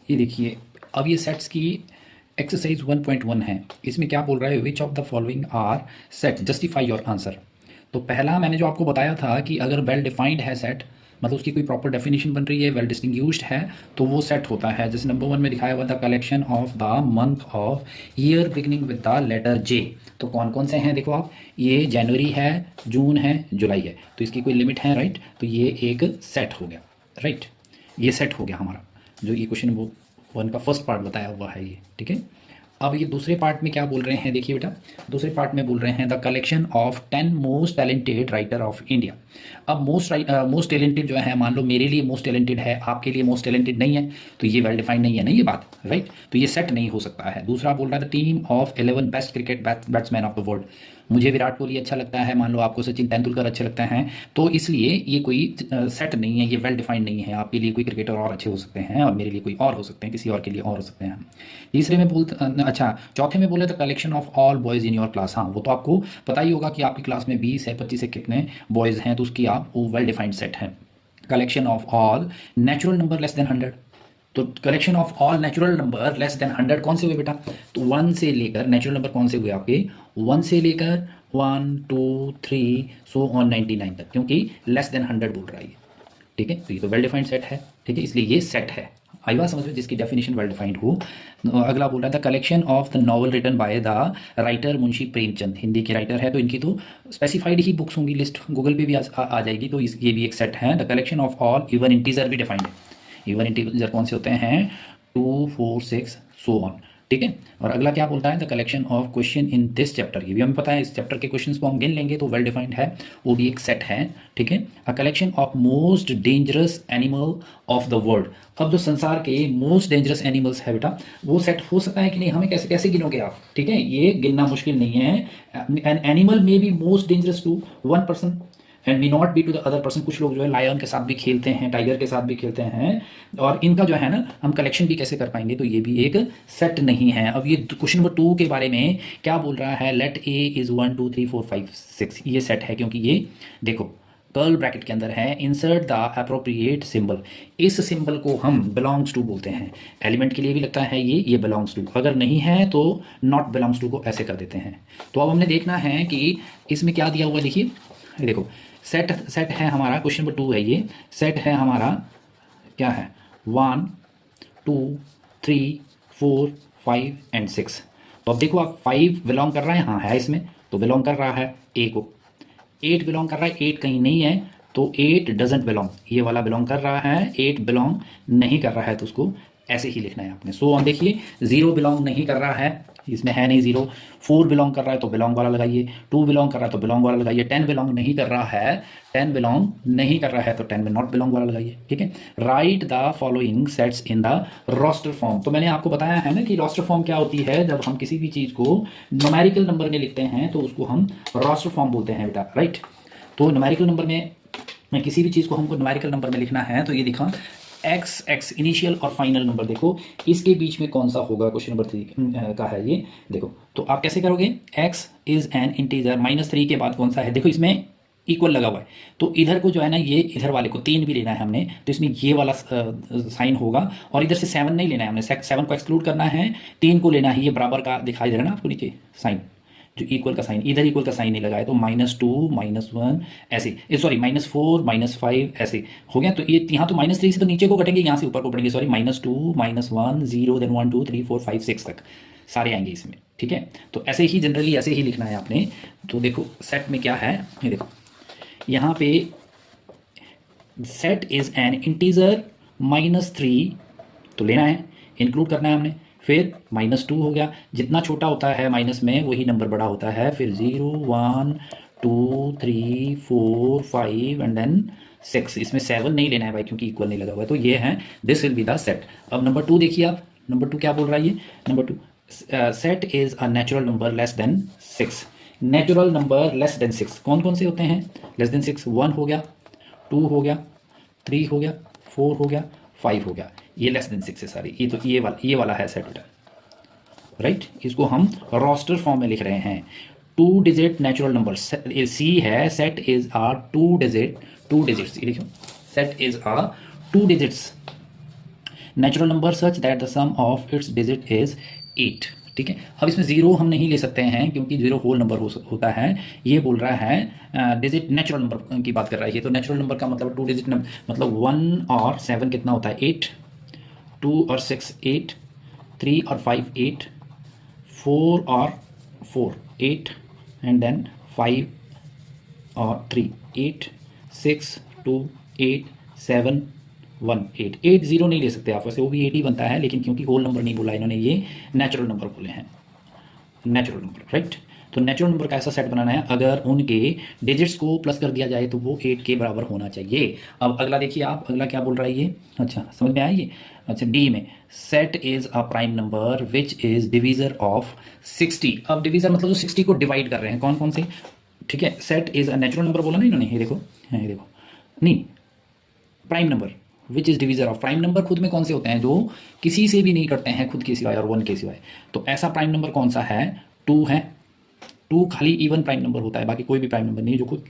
ये देखिए, अब ये सेट्स की एक्सरसाइज 1.1 है। इसमें क्या बोल रहा है, which of the following are set, justify your answer. तो पहला मैंने जो आपको बताया था कि अगर वेल डिफाइंड है सेट, मतलब उसकी कोई प्रॉपर डेफिनेशन बन रही है, वेल डिस्टिंग्यूश्ड है, तो वो सेट होता है। जैसे नंबर 1 में दिखाया हुआ the collection of the month of year beginning with the letter J. तो कौन कौन से हैं देखो आप, ये जनवरी है, जून है, जुलाई है, तो इसकी कोई लिमिट है, राइट। तो ये एक सेट हो गया, राइट। ये सेट हो गया हमारा, जो ये क्वेश्चन वो 1 का फर्स्ट पार्ट बताया हुआ है ये, ठीक है। अब ये दूसरे पार्ट में क्या बोल रहे हैं, देखिए बेटा, दूसरे पार्ट में बोल रहे हैं the collection of 10 most talented writer of India. अब मोस्ट टैलेंटेड जो है, मान लो मेरे लिए मोस्ट टैलेंटेड है, आपके लिए मोस्ट टैलेंटेड नहीं है, तो ये वेल डिफाइंड नहीं है ना ये बात, राइट। तो ये सेट नहीं हो सकता है। दूसरा बोल रहा है the team of 11 best cricket batsman of the world. मुझे विराट कोहली अच्छा लगता है, मान लो आपको सचिन तेंदुलकर अच्छे लगते हैं, तो इसलिए ये कोई सेट नहीं है, ये वेल डिफाइंड नहीं है। आपके लिए कोई क्रिकेटर और अच्छे हो सकते हैं और मेरे लिए कोई और हो सकते हैं, किसी और के लिए और हो सकते हैं। तीसरे में अच्छा, चौथे में बोले तो collection of all boys in your class. हाँ, वो तो आपको पता ही होगा कि आपकी क्लास में 20 है, 25 है, कितने बॉयज़ हैं, तो उसकी आप वो वेल डिफाइंड सेट है। Collection of all natural number less than 100। तो collection of all natural number less than 100 कौन से हुए बेटा, तो 1 से लेकर, नेचुरल नंबर कौन से हुए आपके, 1 से लेकर 1 2 3 सो ऑन 99 तक, क्योंकि लेस देन 100 बोल रहा है ये, ठीक है। तो ये तो वेल डिफाइंड सेट है, ठीक है, इसलिए ये सेट है। आई बात समझ में, जिसकी डेफिनेशन वेल डिफाइंड हो। अगला बोल रहा था collection of the novel written by the writer Munshi Premchand. Hindi के राइटर है, तो इनकी तो स्पेसिफाइड ही बुक्स होंगी, लिस्ट गूगल पे भी आ जाएगी, तो ये भी एक सेट है। The collection of all even integer भी डिफाइंड है। इवन इंटीजर कौन से होते हैं, 2 4 6 सो ऑन, ठीक है। और अगला क्या बोलता है, the collection of question in this chapter. ये भी हमें पता है, इस चैप्टर के क्वेश्चंस को हम गिन लेंगे तो वेल डिफाइंड है, वो भी एक सेट है, ठीक है। A collection of most dangerous animal of the world. अब जो संसार के मोस्ट डेंजरस एनिमल्स है बेटा, वो सेट हो सकता है कि नहीं, हमें कैसे कैसे गिनोगे आप, ठीक है, ये गिनना मुश्किल नहीं है। An animal may be most dangerous to 1 person and may not be to the other person. कुछ लोग जो है लायन के साथ भी खेलते हैं, टाइगर के साथ भी खेलते हैं, और इनका जो है ना हम कलेक्शन भी कैसे कर पाएंगे, तो ये भी एक सेट नहीं है। अब ये क्वेश्चन नंबर 2 के बारे में क्या बोल रहा है, लेट ए इज 1 2 3 4 5 6, ये सेट है, क्योंकि ये देखो कर्ल ब्रैकेट के अंदर है, इंसर्ट द अप्रोप्रिएट सिंबल। इस सिंबल को हम बिलोंग्स टू बोलते हैं। एलिमेंट के लिए भी लगता है ये बिलोंग्स टू, अगर नहीं है तो नॉट बिलोंग्स टू को ऐसे कर देते हैं। तो अब हमने देखना है कि इसमें क्या दिया हुआ, देखिए देखो, सेट है हमारा, क्वेश्चन नंबर 2 है ये, सेट है हमारा क्या है, 1 2 3 4 5 एंड 6। तो अब देखो आप, 5 बिलोंग कर रहा है, हाँ है इसमें, तो बिलोंग कर रहा है ए को। 8 बिलोंग कर रहा है, 8 कहीं नहीं है, तो 8 डजेंट बिलोंग, ये वाला बिलोंग कर रहा है, 8 बिलोंग नहीं कर रहा है, तो उसको ऐसे ही लिखना है आपने। सो ऑन, देखिए 0 बिलोंग नहीं कर रहा है, इसमें है नहीं 0। 4 बिलोंग कर रहा है तो बिलोंग वाला लगाइए, 2 बिलोंग कर रहा है तो बिलोंग वाला लगाइए, 10 बिलोंग नहीं कर रहा है, 10 बिलोंग नहीं कर रहा है तो 10 में नॉट बिलोंग वाला लगाइए, ठीक है। Write the following sets in the roster form. तो मैंने आपको बताया है ना कि रोस्टर फॉर्म क्या होती है, जब हम किसी भी चीज़ को न्यूमेरिकल नंबर में लिखते हैं तो उसको हम रोस्टर फॉर्म बोलते हैं बेटा, राइट। तो न्यूमेरिकल नंबर में किसी भी चीज़ को हमको न्यूमेरिकल नंबर में लिखना है, तो ये दिखा एक्स इनिशियल और फाइनल नंबर, देखो इसके बीच में कौन सा होगा, क्वेश्चन नंबर 3 का है ये, देखो। तो आप कैसे करोगे, x इज एन इंटीजर, -3 के बाद कौन सा है, देखो इसमें इक्वल लगा हुआ है, तो इधर को जो है ना, ये इधर वाले को 3 भी लेना है हमने, तो इसमें ये वाला साइन होगा, और इधर से 7 नहीं लेना है हमने, 7 को एक्सक्लूड करना है, 3 को लेना है, ये बराबर का दिखाई दे रहा है ना आपको नीचे साइन, जो इक्वल का साइन, इधर इक्वल का साइन नहीं लगाया, तो -2 -1 ऐसे, सॉरी -4 -5 ऐसे हो गया। तो ये यहाँ तो -3 से तो नीचे को कटेंगे, यहाँ से ऊपर को बढ़ेंगे, सॉरी -2 -1 0 देन 1 2 3 4 5 6 तक सारे आएंगे इसमें, ठीक है। तो ऐसे ही जनरली ऐसे ही लिखना है आपने। तो देखो सेट में क्या है, ये देखो यहाँ पे सेट इज एन इंटीजर -3, तो लेना है, इंक्लूड करना है हमने, फिर -2 हो गया, जितना छोटा होता है माइनस में वही नंबर बड़ा होता है, फिर 0 1 2 3 4 5 एंड देन 6। इसमें 7 नहीं लेना है भाई, क्योंकि इक्वल नहीं लगा हुआ है, तो ये है, this will be the set. अब नंबर 2 देखिए आप, नंबर 2 क्या बोल रहा है ये, number 2 set is a natural number less than 6। Natural number less than 6 कौन कौन से होते हैं, लेस देन 6, 1 हो गया, 2 हो गया, 3 हो गया, 4 हो गया, 5 हो गया, ये लेस देन 6 है सारी। ये तो ये वाला है सेट बेटा, राइट। इसको हम रोस्टर फॉर्म में लिख रहे हैं। 2 डिजिट नेचुरल नंबर सी है, सेट इज आ 2 डिजिट्स, ये लिखो, set is a 2 digits natural number such that the sum of its digit is 8। ठीक है, अब इसमें जीरो हम नहीं ले सकते हैं क्योंकि जीरो होल नंबर होता है। ये बोल रहा है डिजिट नेचुरल नंबर की बात कर रहा है ये, तो नेचुरल नंबर का मतलब 2 डिजिट नंबर, मतलब 1 और 7 कितना होता है 8, 2 और 6 8, 3 और 5 8, 4 और 4 8, एंड देन 5 और 3 8, 6 2 8 7 1 8। 8 जीरो नहीं ले सकते आप, वैसे वो भी 8 ही बनता है, लेकिन क्योंकि होल नंबर नहीं बोला इन्होंने, ये नेचुरल नंबर बोले हैं, नेचुरल नंबर, राइट। तो नेचुरल नंबर का ऐसा सेट बनाना है अगर उनके डिजिट्स को प्लस कर दिया जाए तो वो 8 के बराबर होना चाहिए। अब अगला देखिए आप, अगला क्या बोल रहा है ये, अच्छा समझ में आया ये। अच्छा डी में, set is a prime number which is divisor of 60। अब डिवीजर मतलब जो 60 को डिवाइड कर रहे हैं, कौन कौन से, ठीक है। Set is a natural number बोला ना इन्होंने, ये देखो, ये देखो, नहीं prime number which is divisor of. Prime number खुद में कौन से होते हैं, जो किसी से भी नहीं करते हैं खुद के सिवाय और 1 के सिवाय। तो ऐसा प्राइम नंबर कौन सा है, 2 है। 2 खाली इवन प्राइम नंबर होता है, बाकी कोई भी प्राइम नंबर नहीं जो खुद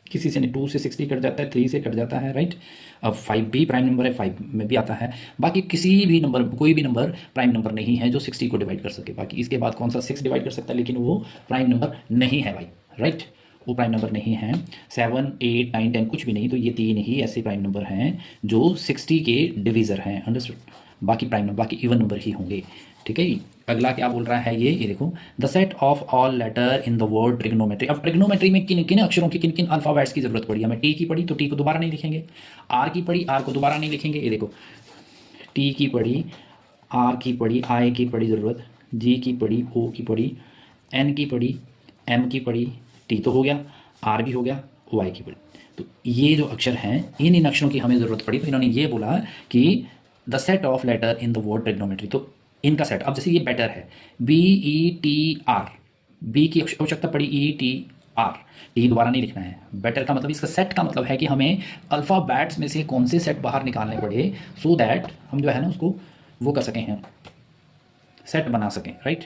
किसी से नहीं। 2 से 60 कट जाता है, 3 से कट जाता है, राइट। अब 5 भी प्राइम नंबर है, 5 में भी आता है। बाकी किसी भी नंबर, कोई भी नंबर प्राइम नंबर नहीं है जो 60 को डिवाइड कर सके। बाकी इसके बाद कौन सा 6 डिवाइड कर सकता है, लेकिन वो प्राइम नंबर नहीं है भाई, राइट, वो प्राइम नंबर नहीं है। 7 8 9 10 कुछ भी नहीं। तो ये 3 ही ऐसे प्राइम नंबर हैं जो 60 के डिवीज़र हैं, अंडरस्टूड। बाकी प्राइम नंबर, बाकी इवन नंबर ही होंगे, ठीक है। अगला क्या बोल रहा है ये देखो, the set of all letter in the word trigonometry. अब ट्रिग्नोमेट्री में किन किन अक्षरों की, किन किन अल्फ़ाबेट्स की जरूरत पड़ी हमें। टी की पड़ी तो टी को दोबारा नहीं लिखेंगे, आर की पड़ी आर को दोबारा नहीं लिखेंगे, ये देखो, टी की पड़ी, आर की पड़ी, आई की पड़ी ज़रूरत, जी की पड़ी, ओ की पड़ी, एन की पड़ी, एम की पड़ी, टी तो हो गया, आर भी हो गया, वाई की पड़ी। तो ये जो अक्षर हैं, इन अक्षरों की हमें ज़रूरत पड़ी, तो इन्होंने ये बोला कि the set of letter in the word trigonometry. तो इनका सेट, अब जैसे ये बेटर है, B E T R, B की आवश्यकता पड़ी, ई टी आर, टी दोबारा नहीं लिखना है। बेटर का मतलब, इसका सेट का मतलब है कि हमें अल्फ़ाबेट्स में से कौन से सेट बाहर निकालने पड़े, सो दैट हम जो है ना उसको वो कर सकें हैं, सेट बना सकें, राइट।